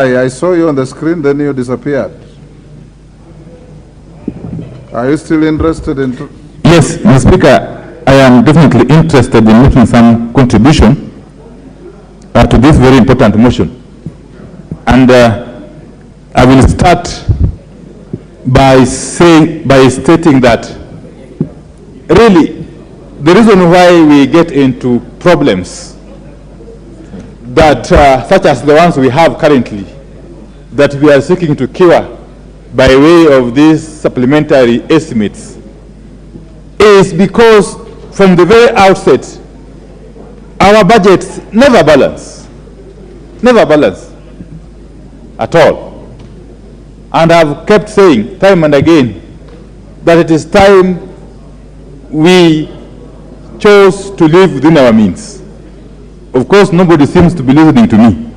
I saw you on the screen, then you disappeared. Are you still interested in... Yes, Mr. Speaker, I am definitely interested in making some contribution to this very important motion. And I will start by stating that really the reason why we get into problems that such as the ones we have currently, that we are seeking to cure by way of these supplementary estimates, is because from the very outset, our budgets never balance at all. And I've kept saying time and again that it is time we chose to live within our means. Of course, nobody seems to be listening to me.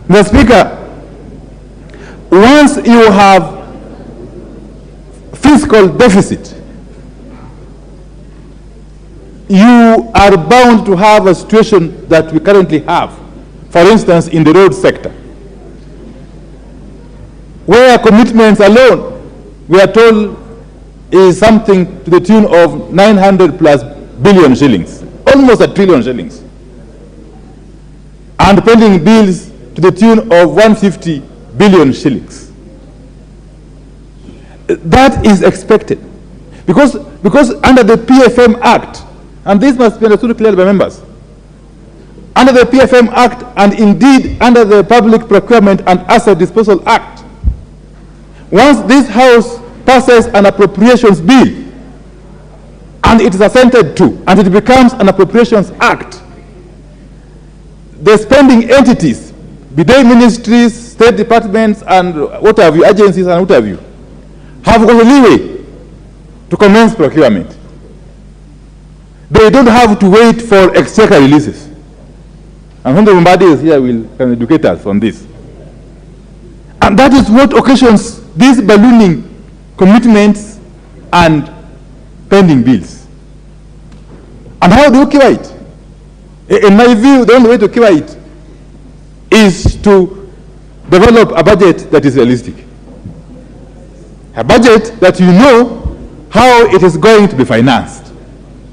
Mr. Speaker, once you have fiscal deficit, you are bound to have a situation that we currently have, for instance, in the road sector, where commitments alone, we are told, is something to the tune of 900 plus billion shillings, almost a trillion shillings, and pending bills to the tune of 150 billion shillings. That is expected because under the PFM Act, and this must be understood clearly by members, under the PFM Act and indeed under the Public Procurement and Asset Disposal Act, once this House passes an appropriations bill and it is assented to and it becomes an appropriations act, the spending entities, be they ministries, state departments, and what have you, agencies and what have you, have got a leeway to commence procurement. They don't have to wait for exchequer releases. And when the Wandayi is here, can educate us on this. And that is what occasions these ballooning commitments and pending bills. And how do you cure it? In my view, the only way to cure it is to develop a budget that is realistic. A budget that you know how it is going to be financed.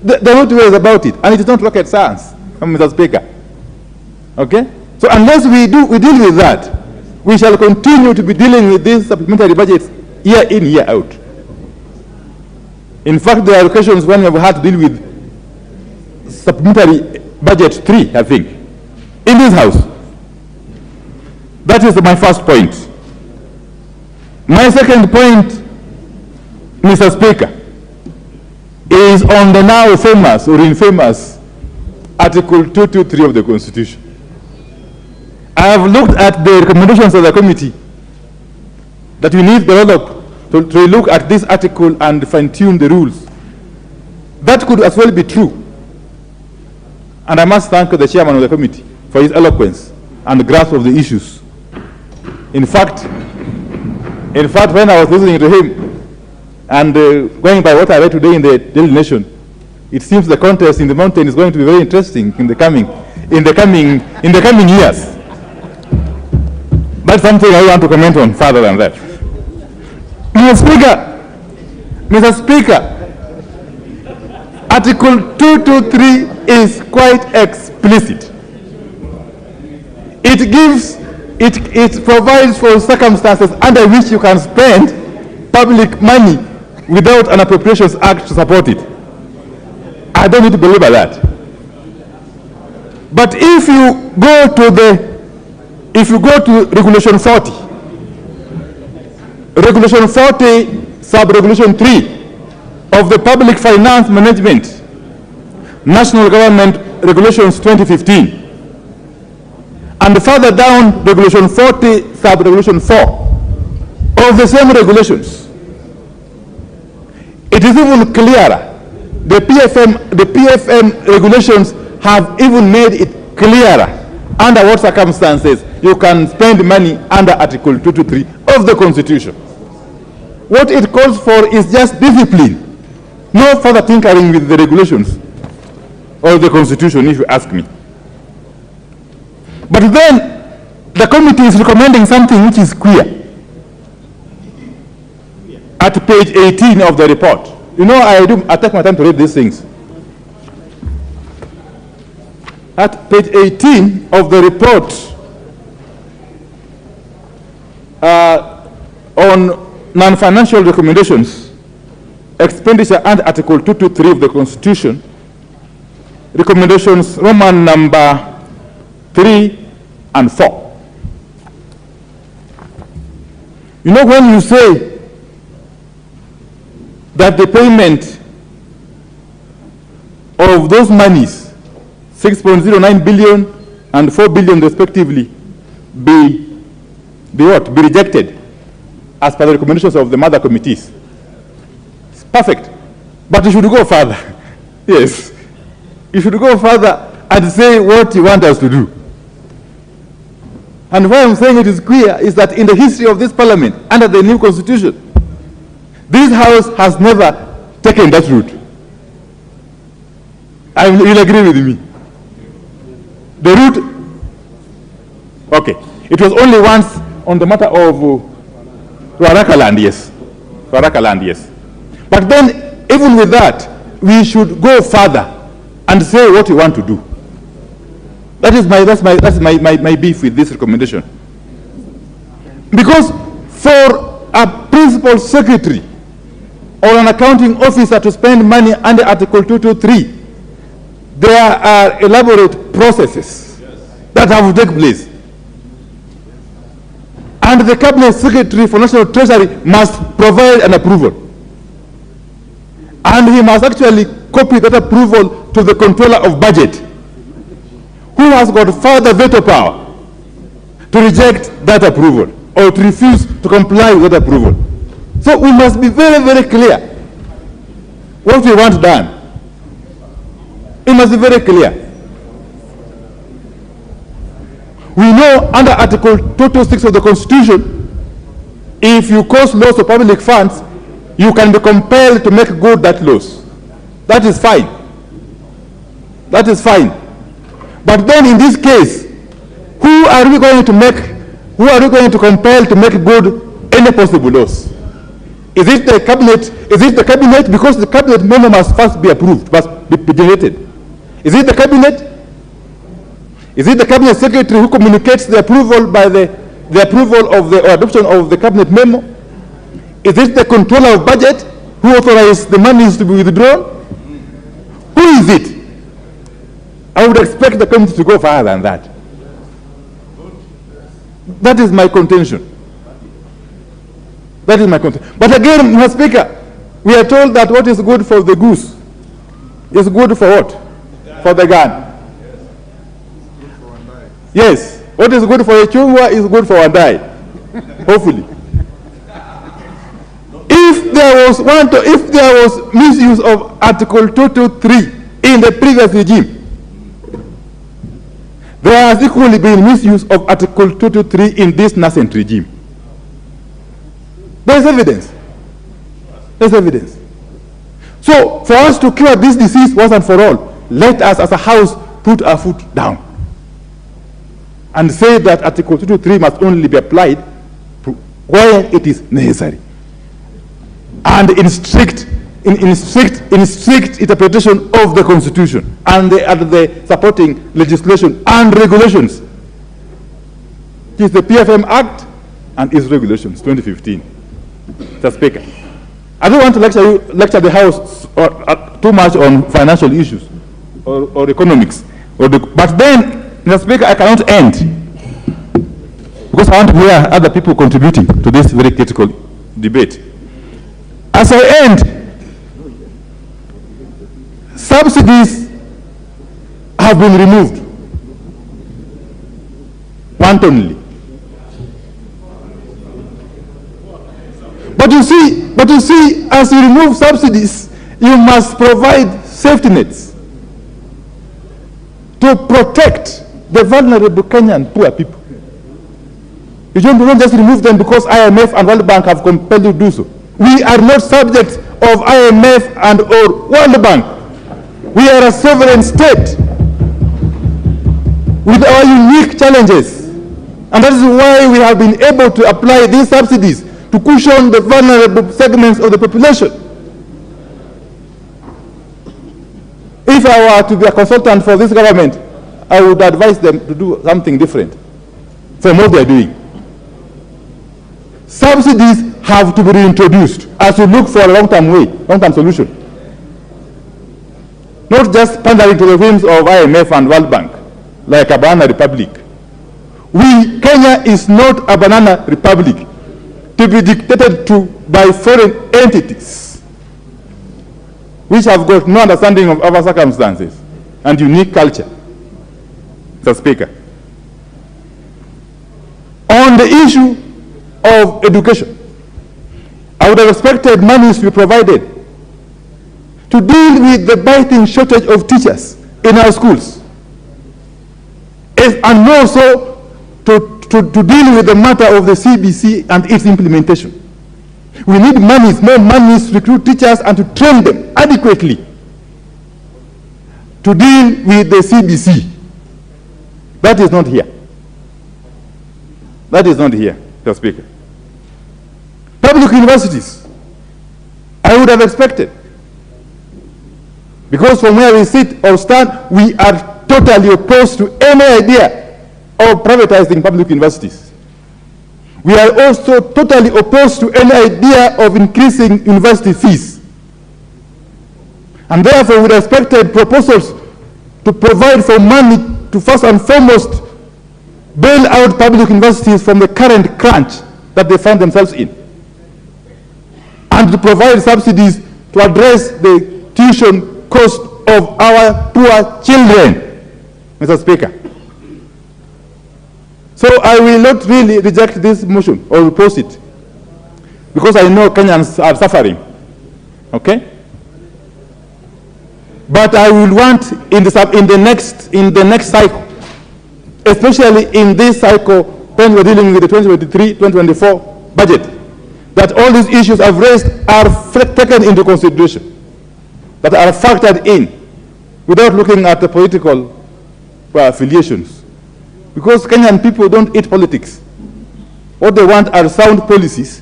There are no ways about it, and it is not rocket science, Mr. Speaker. Okay? So unless we deal with that, we shall continue to be dealing with these supplementary budgets year in, year out. In fact, there are occasions when we have had to deal with supplementary budget 3, I think, in this House. That is my first point. My second point, Mr. Speaker, is on the now famous or infamous Article 223 of the Constitution. I have looked at the recommendations of the committee that we need develop to look at this article and fine-tune the rules. That could as well be true. And I must thank the chairman of the committee for his eloquence and grasp of the issues. In fact, when I was listening to him and going by what I read today in the Daily Nation, it seems the contest in the mountain is going to be very interesting in the coming years. That's something I want to comment on further than that. Mr. Speaker, Article 223 is quite explicit. It provides for circumstances under which you can spend public money without an Appropriations Act to support it. I don't need to belabor that. But if you go to Regulation 40, Regulation 40, Sub-Regulation 3 of the Public Finance Management, National Government Regulations 2015, and further down Regulation 40, Sub-Regulation 4 of the same regulations, it is even clearer. The PFM regulations have even made it clearer under what circumstances you can spend money under Article 223 of the Constitution. What it calls for is just discipline, no further tinkering with the regulations of the Constitution, if you ask me. But then, the committee is recommending something which is queer. At page 18 of the report. You know, I take my time to read these things. At page 18 of the report on non-financial recommendations, expenditure and Article 223 of the Constitution, recommendations Roman number 3 and 4. You know, when you say that the payment of those monies, 6.09 billion and 4 billion respectively, be rejected as per the recommendations of the mother committees. It's perfect. But you should go further. Yes. You should go further and say what you want us to do. And why I'm saying it is clear is that in the history of this parliament, under the new constitution, this house has never taken that route. You'll agree with me. The route, okay, it was only once on the matter of Ruaraka land, yes. Ruaraka land, yes. But then, even with that, we should go further and say what we want to do. That's my beef with this recommendation. Because for a principal secretary or an accounting officer to spend money under Article 223, there are elaborate processes that have to take place. And the Cabinet Secretary for National Treasury must provide an approval. And he must actually copy that approval to the Controller of Budget, who has got further veto power to reject that approval or to refuse to comply with that approval. So we must be very, very clear what we want done. It must be very clear. We know under Article 226 of the Constitution, if you cause loss of public funds, you can be compelled to make good that loss. That is fine. That is fine. But then in this case, who are we going to compel to make good any possible loss? Is it the cabinet? Is it the cabinet? Because the cabinet memo must first be approved, must be generated. Is it the cabinet? Is it the cabinet secretary who communicates the approval by the approval of the or adoption of the cabinet memo? Is it the controller of budget who authorized the monies to be withdrawn? Who is it? I would expect the committee to go further than that. That is my contention. That is my contention. But again, Mr. Speaker, we are told that what is good for the goose is good for what? For the gun. Yes. What is good for a chungwa is good for Wandayi. Hopefully. If there was misuse of Article 223 in the previous regime, there has equally been misuse of Article 223 in this nascent regime. There is evidence. There is evidence. So, for us to cure this disease once and for all, let us as a house put our foot down and say that Article 223 must only be applied where it is necessary, and in strict interpretation of the Constitution and the supporting legislation and regulations. It is the PFM Act and its regulations, 2015. Mr. Speaker, I don't want to lecture the House too much on financial issues or economics, but then, Mr. Speaker, I cannot end because I want to hear other people contributing to this very critical debate. As I end, subsidies have been removed wantonly. But you see, as you remove subsidies, you must provide safety nets to protect the vulnerable Kenyan poor people. You don't just remove them because IMF and World Bank have compelled you to do so. We are not subjects of IMF and or World Bank. We are a sovereign state with our unique challenges And that is why we have been able to apply these subsidies to cushion the vulnerable segments of the population. If I were to be a consultant for this government, I would advise them to do something different from what they're doing. Subsidies have to be reintroduced as we look for a long-term solution. Not just pandering to the whims of IMF and World Bank, like a banana republic. Kenya is not a banana republic to be dictated to by foreign entities which have got no understanding of our circumstances and unique culture. Mr. Speaker, on the issue of education, I would have expected money to be provided to deal with the biting shortage of teachers in our schools, and also to deal with the matter of the CBC and its implementation. We need monies, more monies to recruit teachers and to train them adequately to deal with the CBC. That is not here. That is not here, Mr. Speaker. Public universities, I would have expected, because from where we sit or stand, we are totally opposed to any idea of privatizing public universities. We are also totally opposed to any idea of increasing university fees. And therefore, we expected proposals to provide for money to first and foremost bail out public universities from the current crunch that they find themselves in, and to provide subsidies to address the tuition cost of our poor children, Mr. Speaker. So I will not really reject this motion or oppose it, because I know Kenyans are suffering, okay? But I will want in the next cycle, especially in this cycle when we're dealing with the 2023-2024 budget, that all these issues I've raised are taken into consideration, that are factored in without looking at the political affiliations. Because Kenyan people don't eat politics. What they want are sound policies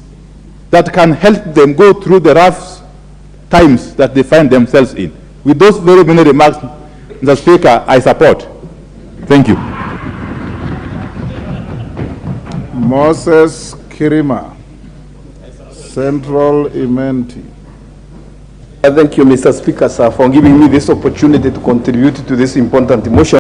that can help them go through the rough times that they find themselves in. With those very many remarks, Mr. Speaker, I support. Thank you. Moses Kirima, Central Imenti. Thank you, Mr. Speaker, sir, for giving me this opportunity to contribute to this important motion.